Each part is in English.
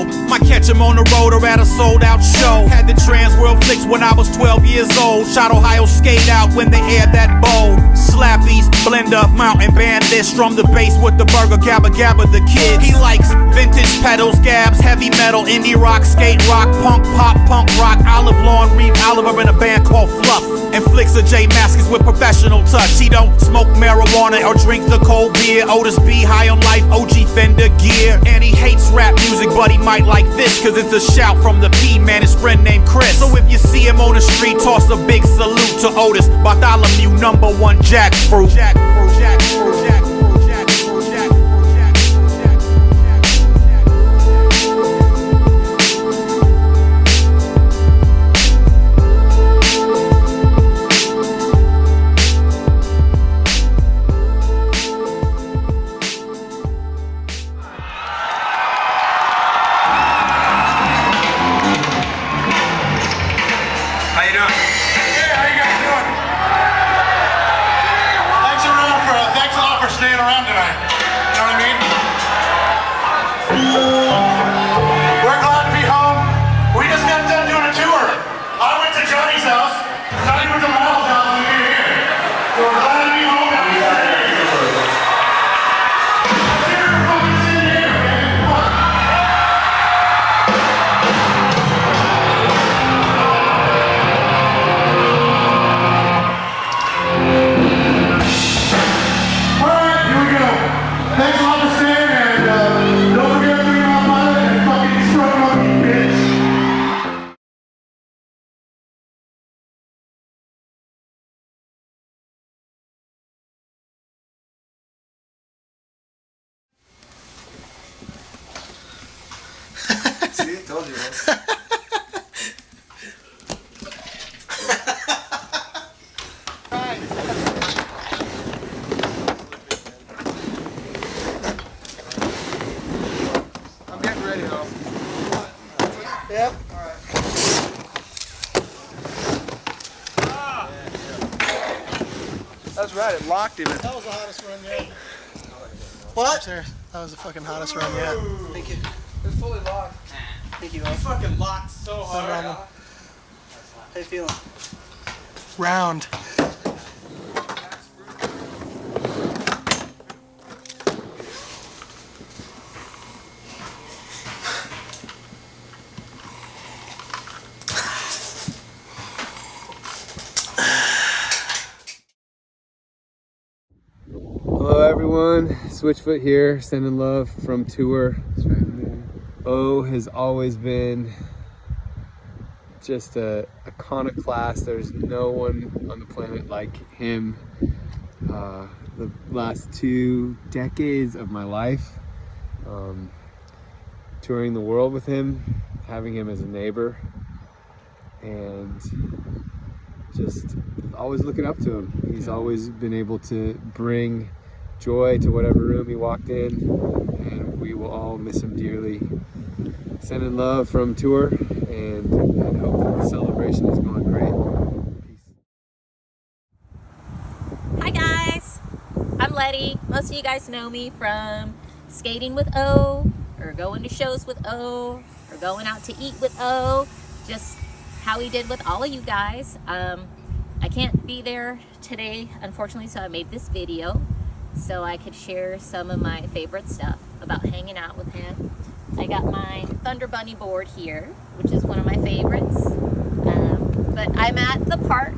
flow. Might catch him on the road or at a sold out show. Had the Trans World Flicks when I was 12 years old. Shot Ohio Skate out when they aired that bowl. Slappies, blend up, mountain bandit. Strum the bass with the burger, gabba gabba the kids. He likes vintage pedals, gabs, heavy metal, indie rock, skate rock, punk pop, punk rock, Olive Lawn, Reeve Oliver in a band called Fluff. And flicks of J Maskins with professional touch. He don't smoke marijuana or drink the cold beer. Otis B, high on life, OG Fender gear. And he hates rap music, but he might like this, cause it's a shout from the P-man, his friend named Chris. So if you see him on the street, toss a big salute to Otis, Bartholomew, #1 jackfruit. Jackfruit, jackfruit, jackfruit, jackfruit, jackfruit, How you doing? Hey, how you guys doing? Thanks a lot for staying around tonight. You know what I mean? We're glad to be home. We just got done doing a tour. I went to Johnny's house. Johnny went to Miles' house, and we're here. So we're glad to be home. Let's hear it from us in here, man. Come on. Alright, here we go. Thanks a lot for staying, and don't forget to leave my mother and fucking stroke monkey, bitch. See, told you once. I'm getting ready though. Yep. That's right, it locked him. That was the hottest run yet. What? Sir, that was the fucking hottest run yet. Thank you. It's fully locked. Thank you. You fucking locked so No hard. problem. How you feeling? Round. Hello everyone, Switchfoot here, sending love from tour. O has always been just a iconoclast. There's no one on the planet like him. The last 2 decades of my life, touring the world with him, having him as a neighbor, and just always looking up to him. He's always been able to bring joy to whatever room he walked in, and we will all miss him dearly. Sending love from tour, and hope that the celebration is going great. Peace. Hi guys, I'm Letty. Most of you guys know me from skating with O, or going to shows with O, or going out to eat with O, just how he did with all of you guys. I can't be there today, unfortunately, so I made this video so I could share some of my favorite stuff about hanging out with him. I got my Thunder Bunny board here, which is one of my favorites. But I'm at the park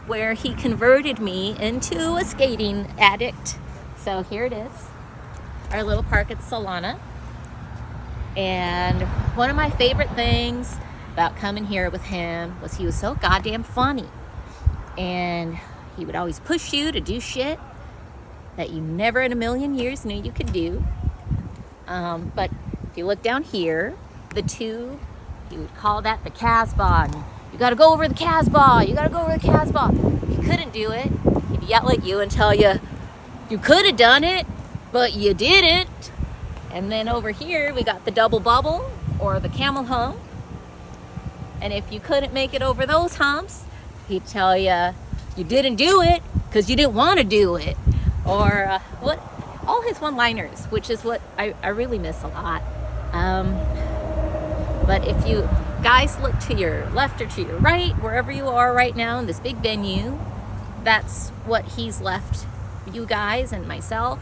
where he converted me into a skating addict. So here it is, our little park at Solana. And one of my favorite things about coming here with him was he was so goddamn funny. And he would always push you to do shit that you never in a million years knew you could do. But if you look down here, the two, he would call that the Casbah. You gotta go over the Casbah, you gotta go over the Casbah. If you couldn't do it, he'd yell at you and tell you, you could have done it, but you didn't. And then over here, we got the double bubble or the camel hump. And if you couldn't make it over those humps, he'd tell you, you didn't do it because you didn't want to do it. Or all his one-liners, which is what I really miss a lot. But if you guys look to your left or to your right, wherever you are right now in this big venue, that's what he's left you guys and myself.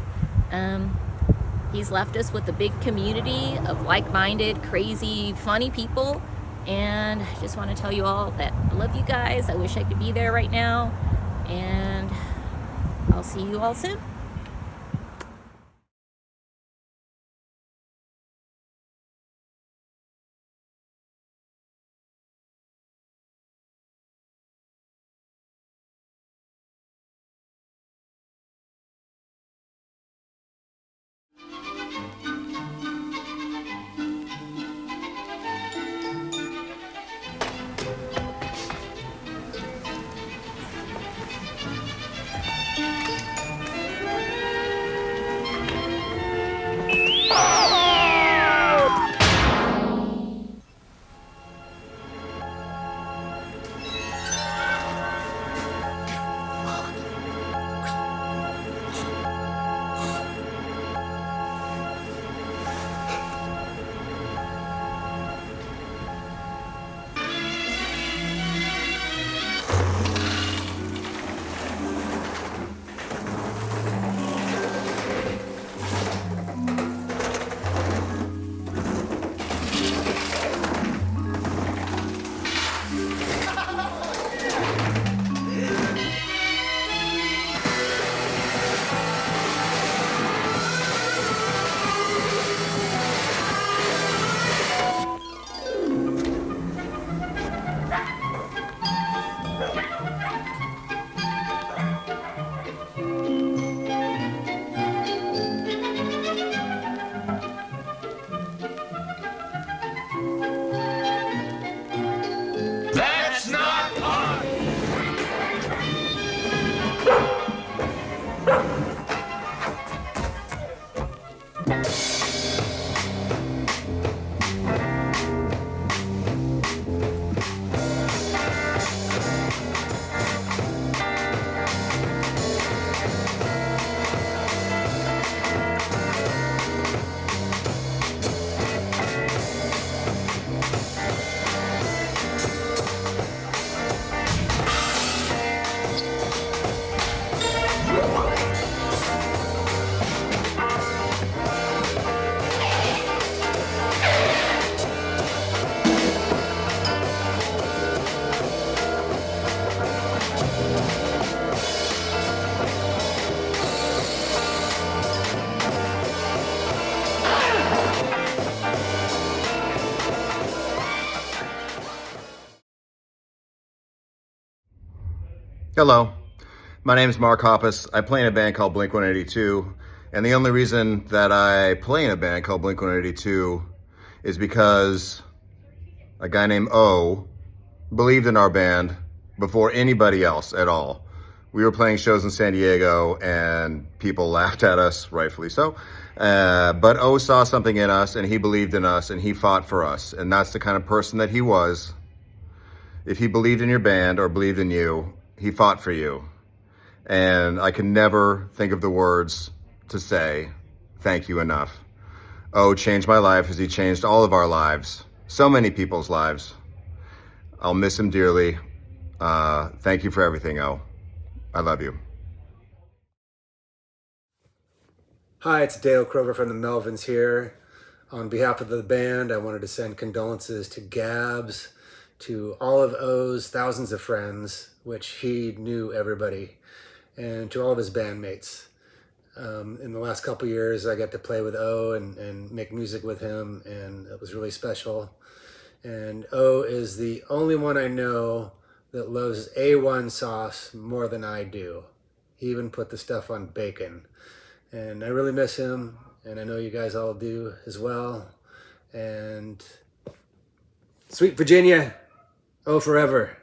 He's left us with a big community of like-minded, crazy, funny people. And I just want to tell you all that I love you guys. I wish I could be there right now. And I'll see you all soon. Hello, my name is Mark Hoppus. I play in a band called Blink-182, and the only reason that I play in a band called Blink-182 is because a guy named O believed in our band before anybody else at all. We were playing shows in San Diego and people laughed at us, rightfully so. But O saw something in us and he believed in us and he fought for us. And that's the kind of person that he was. If he believed in your band or believed in you, he fought for you. And I can never think of the words to say thank you enough. O changed my life as he changed all of our lives. So many people's lives. I'll miss him dearly. Thank you for everything, O. I love you. Hi, it's Dale Kroger from the Melvins here. On behalf of the band, I wanted to send condolences to Gabs, to all of O's thousands of friends, which he knew everybody, and to all of his bandmates. In the last couple years, I got to play with O and make music with him, and it was really special. And O is the only one I know that loves A1 sauce more than I do. He even put the stuff on bacon. And I really miss him, and I know you guys all do as well. And sweet Virginia, O forever.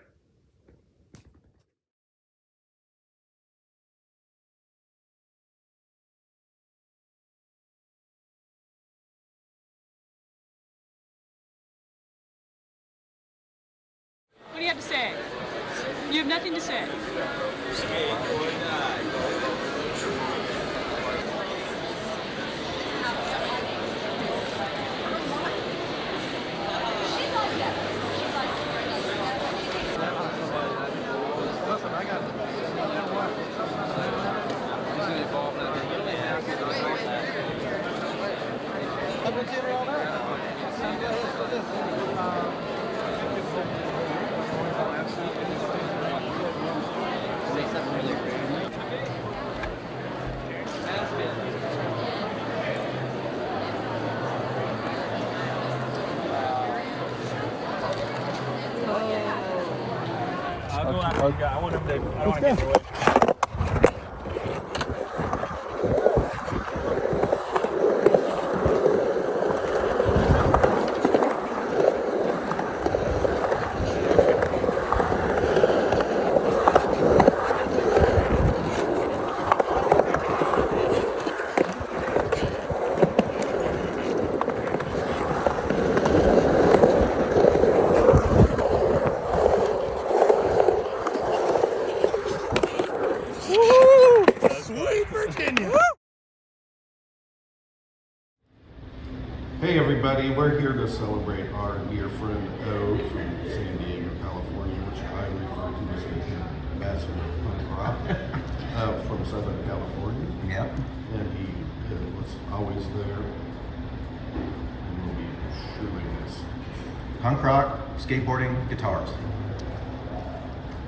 What do you have to say? You have nothing to say. not gonna go. I want him to. I don't want to get in the way. Hey everybody, we're here to celebrate our dear friend O from San Diego, California, which I refer to as the ambassador of punk rock from Southern California. Yep. And he was always there and will be surely missed. Punk rock, skateboarding, guitars.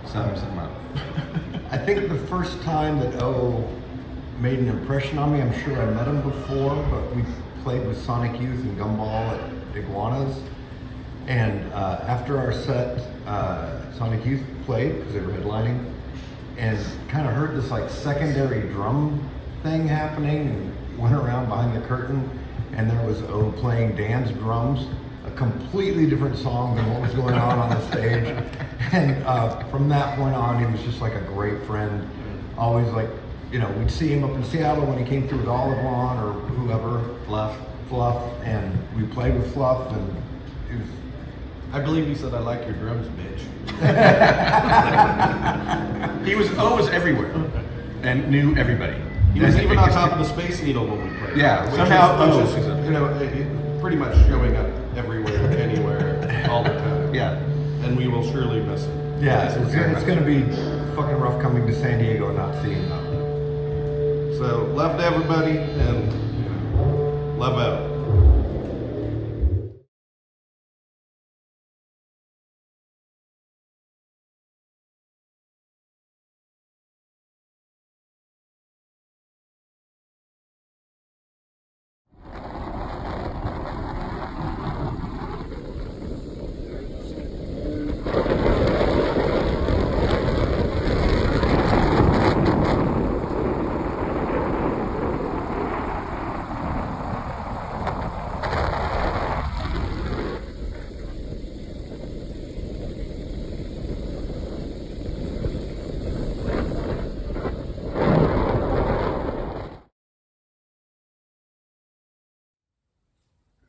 Sum them up. I think the first time that O made an impression on me, I'm sure I met him before, but we played with Sonic Youth and Gumball at Iguanas. And after our set, Sonic Youth played because they were headlining, and kind of heard this like secondary drum thing happening, and went around behind the curtain, and there was O playing Dan's drums, a completely different song than what was going on the stage. And from that point on, he was just like a great friend. Always like, you know, we'd see him up in Seattle when he came through with Olive Lawn or whoever. Fluff, and we played with Fluff, and it was... I believe he said, "I like your drums, bitch." O was everywhere and knew everybody. He was even on top of the Space Needle when we played. Yeah, which somehow is, you know, pretty much showing up everywhere, anywhere, all the time. Yeah. And we will surely miss him. Yeah, it's going to be fucking rough coming to San Diego and not seeing him. So, love to everybody, and you know, love out.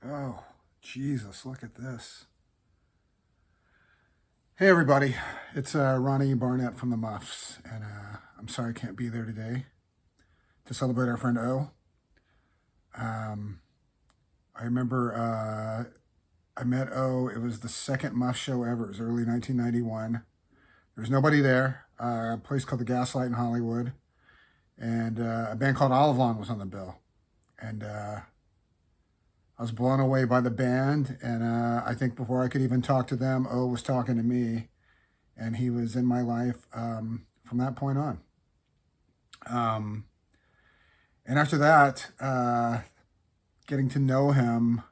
Oh, Jesus, look at this. Hey, everybody. It's Ronnie Barnett from the Muffs, and I'm sorry I can't be there today to celebrate our friend O. I remember I met O. It was the second Muff show ever. It was early 1991. There was nobody there. A place called the Gaslight in Hollywood, and a band called Olive Lawn was on the bill. And I was blown away by the band, and I think before I could even talk to them, O was talking to me, and he was in my life from that point on. And after that, getting to know him,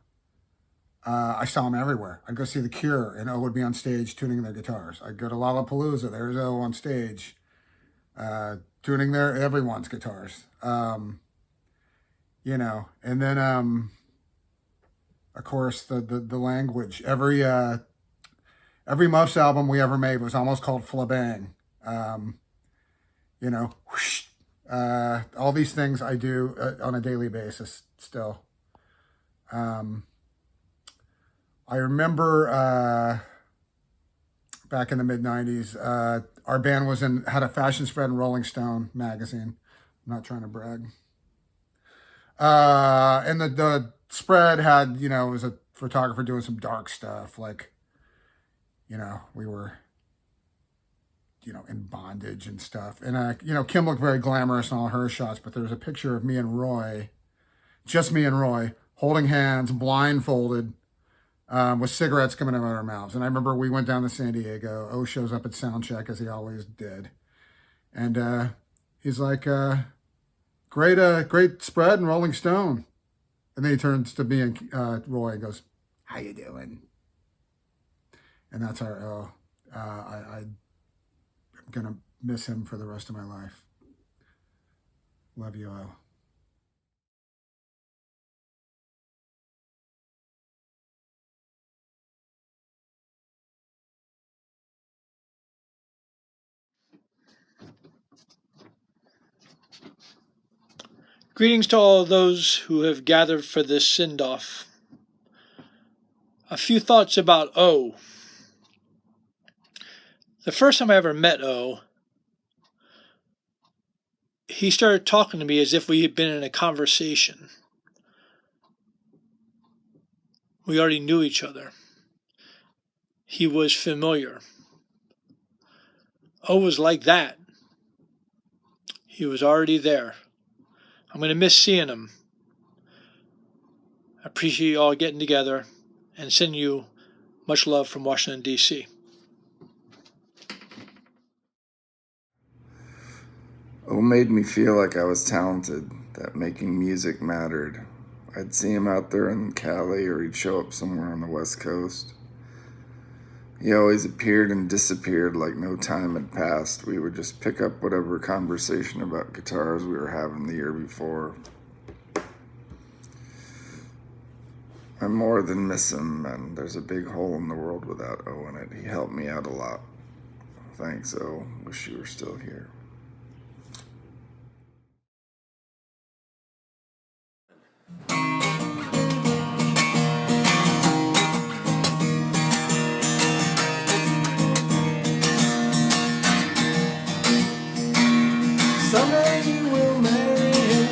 I saw him everywhere. I'd go see The Cure, and O would be on stage tuning their guitars. I'd go to Lollapalooza, there's O on stage, tuning everyone's guitars. You know, and then... of course, the language. Every Muffs album we ever made was almost called Flabang. You know, whoosh, all these things I do on a daily basis still. I remember back in the mid-90s, our band had a fashion spread in Rolling Stone magazine. I'm not trying to brag. And the spread had, you know, it was a photographer doing some dark stuff, like, you know, we were, you know, in bondage and stuff. And, you know, Kim looked very glamorous in all her shots, but there was a picture of me and Roy, just me and Roy, holding hands, blindfolded, with cigarettes coming out of our mouths. And I remember we went down to San Diego. O shows up at soundcheck, as he always did. And he's like, great spread in Rolling Stone. And then he turns to me and Roy and goes, "How you doing?" And that's our O. going to miss him for the rest of my life. Love you all. Greetings to all those who have gathered for this send-off. A few thoughts about O. The first time I ever met O, he started talking to me as if we had been in a conversation. We already knew each other. He was familiar. O was like that. He was already there. I'm going to miss seeing him. I appreciate you all getting together and send you much love from Washington, D.C. O made me feel like I was talented, that making music mattered. I'd see him out there in Cali, or he'd show up somewhere on the West Coast. He always appeared and disappeared like no time had passed. We would just pick up whatever conversation about guitars we were having the year before. I more than miss him, and there's a big hole in the world without O in it. He helped me out a lot. Thanks, O. Wish you were still here. Someday you will marry him,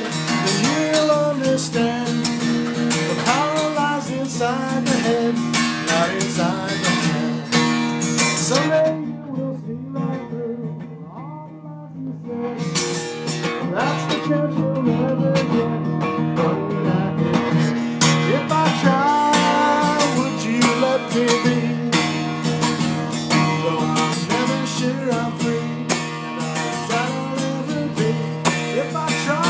and you'll understand the power lies inside the head, not inside the hand. Someday you will see right through all the lies he says. That's the chance you'll never get. Don't laugh at me. If I try, would you let me be? Though I'm never sure I'm free. If I try,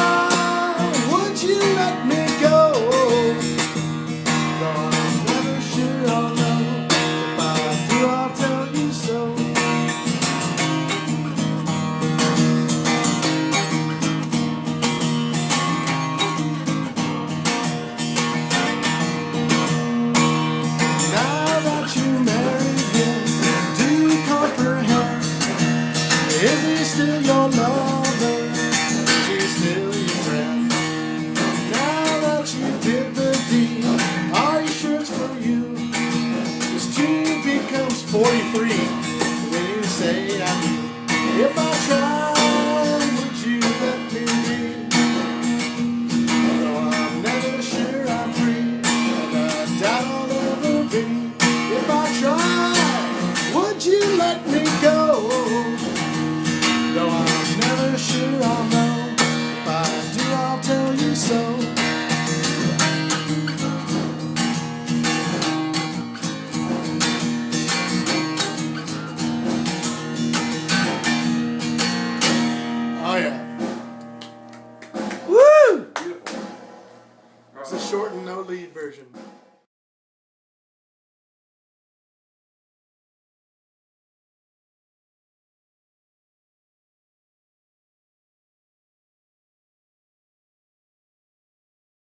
would you let me go? Though I'm never sure I'll know. If I do, I'll tell you so. Now that you married him, do you comprehend? Is he still your lover? Still your friend. Now that you did the deed, are you sure it's for you? 'Cause 2 becomes 43 when you say I do. If I try, would you let me be? Though I'm never sure I'm free, and I doubt I'll ever be. If I try, would you let me go? Though I'm never sure I'll know. If I do, I'll tell you so. Oh yeah. Woo! Beautiful. It's a short and no lead version.